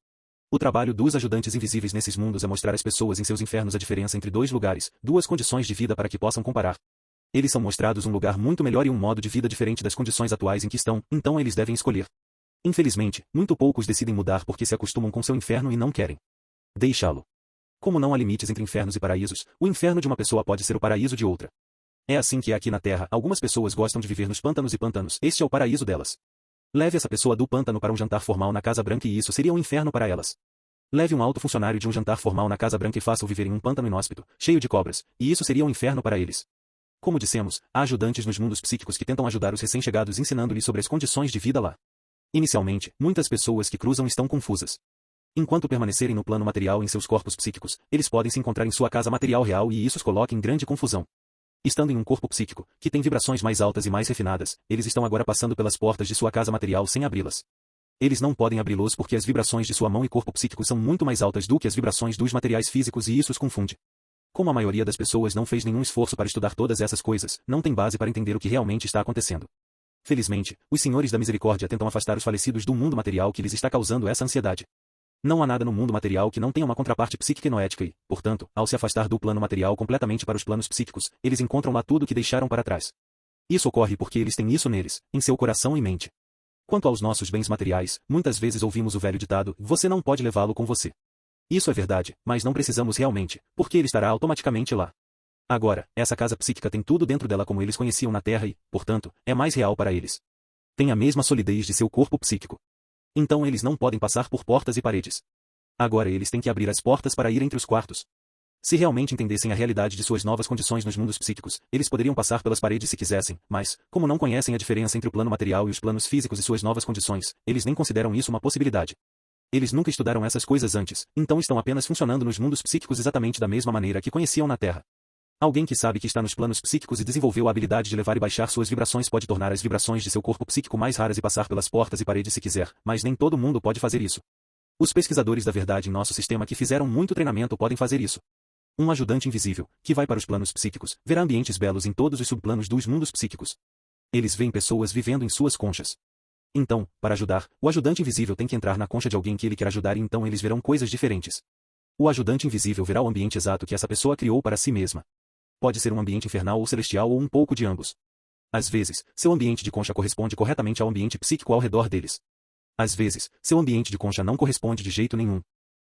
O trabalho dos ajudantes invisíveis nesses mundos é mostrar às pessoas em seus infernos a diferença entre dois lugares, duas condições de vida para que possam comparar. Eles são mostrados um lugar muito melhor e um modo de vida diferente das condições atuais em que estão, então eles devem escolher. Infelizmente, muito poucos decidem mudar porque se acostumam com seu inferno e não querem deixá-lo. Como não há limites entre infernos e paraísos, o inferno de uma pessoa pode ser o paraíso de outra. É assim que é aqui na Terra, algumas pessoas gostam de viver nos pântanos e pantanos, este é o paraíso delas. Leve essa pessoa do pântano para um jantar formal na Casa Branca e isso seria um inferno para elas. Leve um alto funcionário de um jantar formal na Casa Branca e faça-o viver em um pântano inóspito, cheio de cobras, e isso seria um inferno para eles. Como dissemos, há ajudantes nos mundos psíquicos que tentam ajudar os recém-chegados ensinando-lhes sobre as condições de vida lá. Inicialmente, muitas pessoas que cruzam estão confusas. Enquanto permanecerem no plano material em seus corpos psíquicos, eles podem se encontrar em sua casa material real e isso os coloca em grande confusão. Estando em um corpo psíquico, que tem vibrações mais altas e mais refinadas, eles estão agora passando pelas portas de sua casa material sem abri-las. Eles não podem abri-los porque as vibrações de sua mão e corpo psíquico são muito mais altas do que as vibrações dos materiais físicos e isso os confunde. Como a maioria das pessoas não fez nenhum esforço para estudar todas essas coisas, não tem base para entender o que realmente está acontecendo. Felizmente, os senhores da misericórdia tentam afastar os falecidos do mundo material que lhes está causando essa ansiedade. Não há nada no mundo material que não tenha uma contraparte psíquica e noética e, portanto, ao se afastar do plano material completamente para os planos psíquicos, eles encontram lá tudo o que deixaram para trás. Isso ocorre porque eles têm isso neles, em seu coração e mente. Quanto aos nossos bens materiais, muitas vezes ouvimos o velho ditado, você não pode levá-lo com você. Isso é verdade, mas não precisamos realmente, porque ele estará automaticamente lá. Agora, essa casa psíquica tem tudo dentro dela como eles conheciam na Terra e, portanto, é mais real para eles. Tem a mesma solidez de seu corpo psíquico. Então eles não podem passar por portas e paredes. Agora eles têm que abrir as portas para ir entre os quartos. Se realmente entendessem a realidade de suas novas condições nos mundos psíquicos, eles poderiam passar pelas paredes se quisessem, mas, como não conhecem a diferença entre o plano material e os planos físicos e suas novas condições, eles nem consideram isso uma possibilidade. Eles nunca estudaram essas coisas antes, então estão apenas funcionando nos mundos psíquicos exatamente da mesma maneira que conheciam na Terra. Alguém que sabe que está nos planos psíquicos e desenvolveu a habilidade de levar e baixar suas vibrações pode tornar as vibrações de seu corpo psíquico mais raras e passar pelas portas e paredes se quiser, mas nem todo mundo pode fazer isso. Os pesquisadores da verdade em nosso sistema que fizeram muito treinamento podem fazer isso. Um ajudante invisível, que vai para os planos psíquicos, verá ambientes belos em todos os subplanos dos mundos psíquicos. Eles veem pessoas vivendo em suas conchas. Então, para ajudar, o ajudante invisível tem que entrar na concha de alguém que ele quer ajudar e então eles verão coisas diferentes. O ajudante invisível verá o ambiente exato que essa pessoa criou para si mesma. Pode ser um ambiente infernal ou celestial ou um pouco de ambos. Às vezes, seu ambiente de concha corresponde corretamente ao ambiente psíquico ao redor deles. Às vezes, seu ambiente de concha não corresponde de jeito nenhum.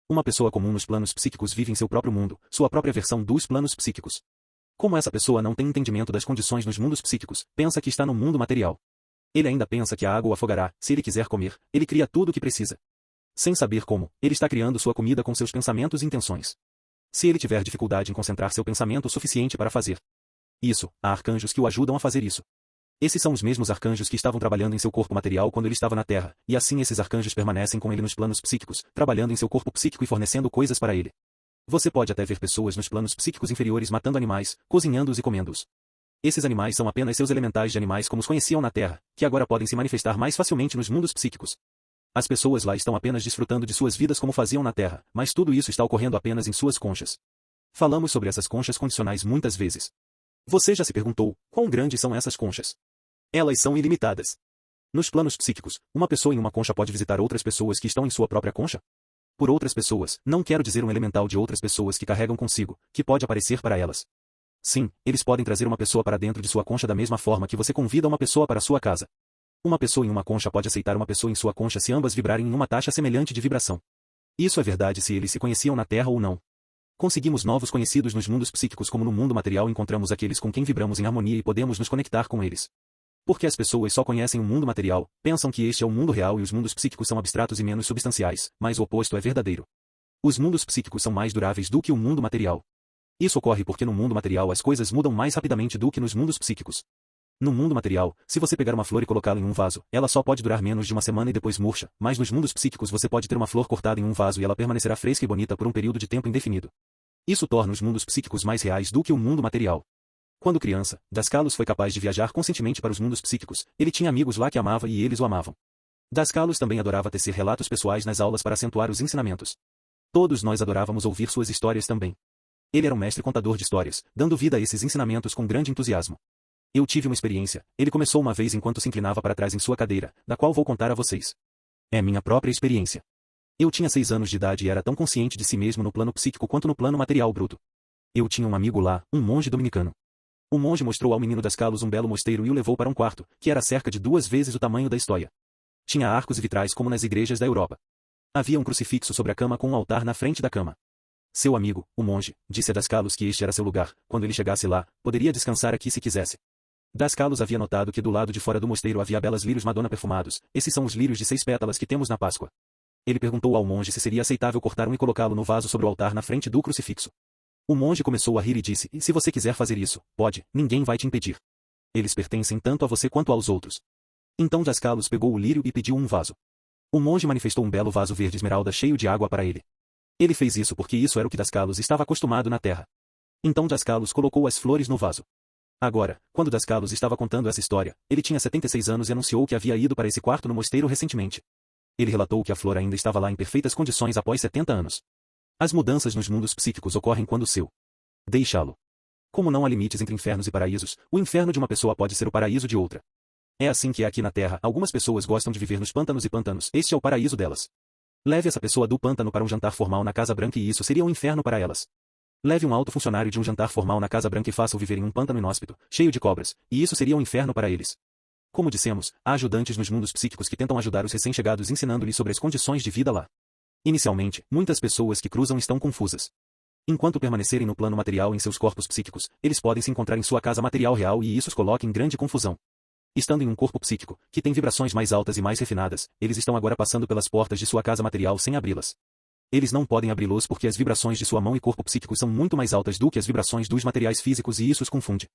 Uma pessoa comum nos planos psíquicos vive em seu próprio mundo, sua própria versão dos planos psíquicos. Como essa pessoa não tem entendimento das condições nos mundos psíquicos, pensa que está no mundo material. Ele ainda pensa que a água o afogará, se ele quiser comer, ele cria tudo o que precisa. Sem saber como, ele está criando sua comida com seus pensamentos e intenções. Se ele tiver dificuldade em concentrar seu pensamento o suficiente para fazer isso, há arcanjos que o ajudam a fazer isso. Esses são os mesmos arcanjos que estavam trabalhando em seu corpo material quando ele estava na Terra, e assim esses arcanjos permanecem com ele nos planos psíquicos, trabalhando em seu corpo psíquico e fornecendo coisas para ele. Você pode até ver pessoas nos planos psíquicos inferiores matando animais, cozinhando-os e comendo-os. Esses animais são apenas seus elementais de animais como os conheciam na Terra, que agora podem se manifestar mais facilmente nos mundos psíquicos. As pessoas lá estão apenas desfrutando de suas vidas como faziam na Terra, mas tudo isso está ocorrendo apenas em suas conchas. Falamos sobre essas conchas condicionais muitas vezes. Você já se perguntou, quão grandes são essas conchas? Elas são ilimitadas. Nos planos psíquicos, uma pessoa em uma concha pode visitar outras pessoas que estão em sua própria concha? Por outras pessoas, não quero dizer um elemental de outras pessoas que carregam consigo, que pode aparecer para elas. Sim, eles podem trazer uma pessoa para dentro de sua concha da mesma forma que você convida uma pessoa para sua casa. Uma pessoa em uma concha pode aceitar uma pessoa em sua concha se ambas vibrarem em uma taxa semelhante de vibração. Isso é verdade se eles se conheciam na Terra ou não. Conseguimos novos conhecidos nos mundos psíquicos como no mundo material encontramos aqueles com quem vibramos em harmonia e podemos nos conectar com eles. Porque as pessoas só conhecem o mundo material, pensam que este é o mundo real e os mundos psíquicos são abstratos e menos substanciais, mas o oposto é verdadeiro. Os mundos psíquicos são mais duráveis do que o mundo material. Isso ocorre porque no mundo material as coisas mudam mais rapidamente do que nos mundos psíquicos. No mundo material, se você pegar uma flor e colocá-la em um vaso, ela só pode durar menos de uma semana e depois murcha, mas nos mundos psíquicos você pode ter uma flor cortada em um vaso e ela permanecerá fresca e bonita por um período de tempo indefinido. Isso torna os mundos psíquicos mais reais do que o mundo material. Quando criança, Daskalos foi capaz de viajar conscientemente para os mundos psíquicos, ele tinha amigos lá que amava e eles o amavam. Daskalos também adorava tecer relatos pessoais nas aulas para acentuar os ensinamentos. Todos nós adorávamos ouvir suas histórias também. Ele era um mestre contador de histórias, dando vida a esses ensinamentos com grande entusiasmo. Eu tive uma experiência, ele começou uma vez enquanto se inclinava para trás em sua cadeira, da qual vou contar a vocês. É minha própria experiência. Eu tinha 6 anos de idade e era tão consciente de si mesmo no plano psíquico quanto no plano material bruto. Eu tinha um amigo lá, um monge dominicano. O monge mostrou ao menino Daskalos um belo mosteiro e o levou para um quarto, que era cerca de 2 vezes o tamanho da história. Tinha arcos e vitrais como nas igrejas da Europa. Havia um crucifixo sobre a cama com um altar na frente da cama. Seu amigo, o monge, disse a Daskalos que este era seu lugar, quando ele chegasse lá, poderia descansar aqui se quisesse. Daskalos havia notado que do lado de fora do mosteiro havia belas lírios Madonna perfumados, esses são os lírios de 6 pétalas que temos na Páscoa. Ele perguntou ao monge se seria aceitável cortar um e colocá-lo no vaso sobre o altar na frente do crucifixo. O monge começou a rir e disse, se você quiser fazer isso, pode, ninguém vai te impedir. Eles pertencem tanto a você quanto aos outros. Então Daskalos pegou o lírio e pediu um vaso. O monge manifestou um belo vaso verde esmeralda cheio de água para ele. Ele fez isso porque isso era o que Daskalos estava acostumado na terra. Então Daskalos colocou as flores no vaso. Agora, quando Daskalos estava contando essa história, ele tinha 76 anos e anunciou que havia ido para esse quarto no mosteiro recentemente. Ele relatou que a flor ainda estava lá em perfeitas condições após 70 anos. As mudanças nos mundos psíquicos ocorrem quando o seu deixá-lo. Como não há limites entre infernos e paraísos, o inferno de uma pessoa pode ser o paraíso de outra. É assim que é aqui na Terra, algumas pessoas gostam de viver nos pântanos e pântanos, este é o paraíso delas. Leve essa pessoa do pântano para um jantar formal na Casa Branca e isso seria um inferno para elas. Leve um alto funcionário de um jantar formal na Casa Branca e faça-o viver em um pântano inóspito, cheio de cobras, e isso seria um inferno para eles. Como dissemos, há ajudantes nos mundos psíquicos que tentam ajudar os recém-chegados ensinando-lhes sobre as condições de vida lá. Inicialmente, muitas pessoas que cruzam estão confusas. Enquanto permanecerem no plano material em seus corpos psíquicos, eles podem se encontrar em sua casa material real e isso os coloca em grande confusão. Estando em um corpo psíquico, que tem vibrações mais altas e mais refinadas, eles estão agora passando pelas portas de sua casa material sem abri-las. Eles não podem abri-los porque as vibrações de sua mão e corpo psíquico são muito mais altas do que as vibrações dos materiais físicos e isso os confunde.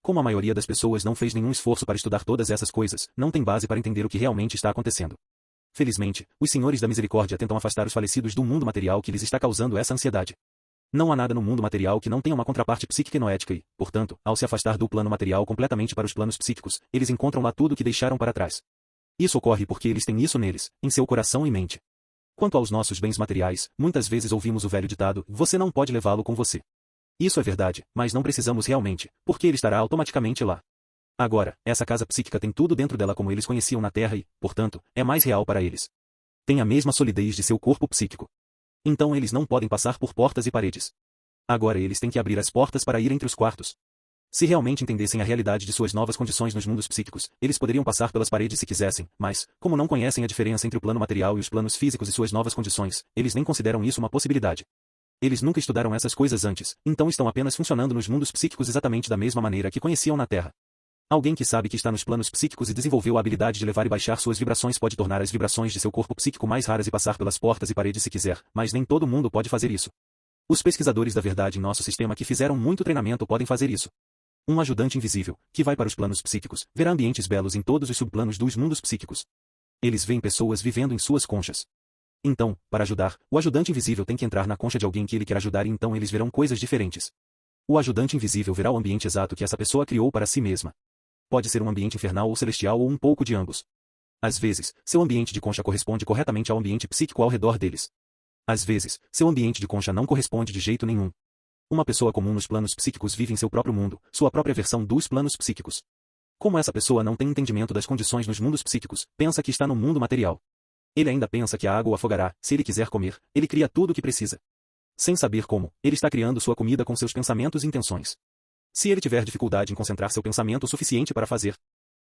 Como a maioria das pessoas não fez nenhum esforço para estudar todas essas coisas, não tem base para entender o que realmente está acontecendo. Felizmente, os senhores da misericórdia tentam afastar os falecidos do mundo material que lhes está causando essa ansiedade. Não há nada no mundo material que não tenha uma contraparte psíquica e noética e, portanto, ao se afastar do plano material completamente para os planos psíquicos, eles encontram lá tudo o que deixaram para trás. Isso ocorre porque eles têm isso neles, em seu coração e mente. Quanto aos nossos bens materiais, muitas vezes ouvimos o velho ditado, você não pode levá-lo com você. Isso é verdade, mas não precisamos realmente, porque ele estará automaticamente lá. Agora, essa casa psíquica tem tudo dentro dela como eles conheciam na Terra e, portanto, é mais real para eles. Tem a mesma solidez de seu corpo psíquico. Então eles não podem passar por portas e paredes. Agora eles têm que abrir as portas para ir entre os quartos. Se realmente entendessem a realidade de suas novas condições nos mundos psíquicos, eles poderiam passar pelas paredes se quisessem, mas, como não conhecem a diferença entre o plano material e os planos físicos e suas novas condições, eles nem consideram isso uma possibilidade. Eles nunca estudaram essas coisas antes, então estão apenas funcionando nos mundos psíquicos exatamente da mesma maneira que conheciam na Terra. Alguém que sabe que está nos planos psíquicos e desenvolveu a habilidade de levar e baixar suas vibrações pode tornar as vibrações de seu corpo psíquico mais raras e passar pelas portas e paredes se quiser, mas nem todo mundo pode fazer isso. Os pesquisadores da verdade em nosso sistema que fizeram muito treinamento podem fazer isso. Um ajudante invisível, que vai para os planos psíquicos, verá ambientes belos em todos os subplanos dos mundos psíquicos. Eles veem pessoas vivendo em suas conchas. Então, para ajudar, o ajudante invisível tem que entrar na concha de alguém que ele quer ajudar e então eles verão coisas diferentes. O ajudante invisível verá o ambiente exato que essa pessoa criou para si mesma. Pode ser um ambiente infernal ou celestial ou um pouco de ambos. Às vezes, seu ambiente de concha corresponde corretamente ao ambiente psíquico ao redor deles. Às vezes, seu ambiente de concha não corresponde de jeito nenhum. Uma pessoa comum nos planos psíquicos vive em seu próprio mundo, sua própria versão dos planos psíquicos. Como essa pessoa não tem entendimento das condições nos mundos psíquicos, pensa que está no mundo material. Ele ainda pensa que a água o afogará, se ele quiser comer, ele cria tudo o que precisa. Sem saber como, ele está criando sua comida com seus pensamentos e intenções. Se ele tiver dificuldade em concentrar seu pensamento o suficiente para fazer,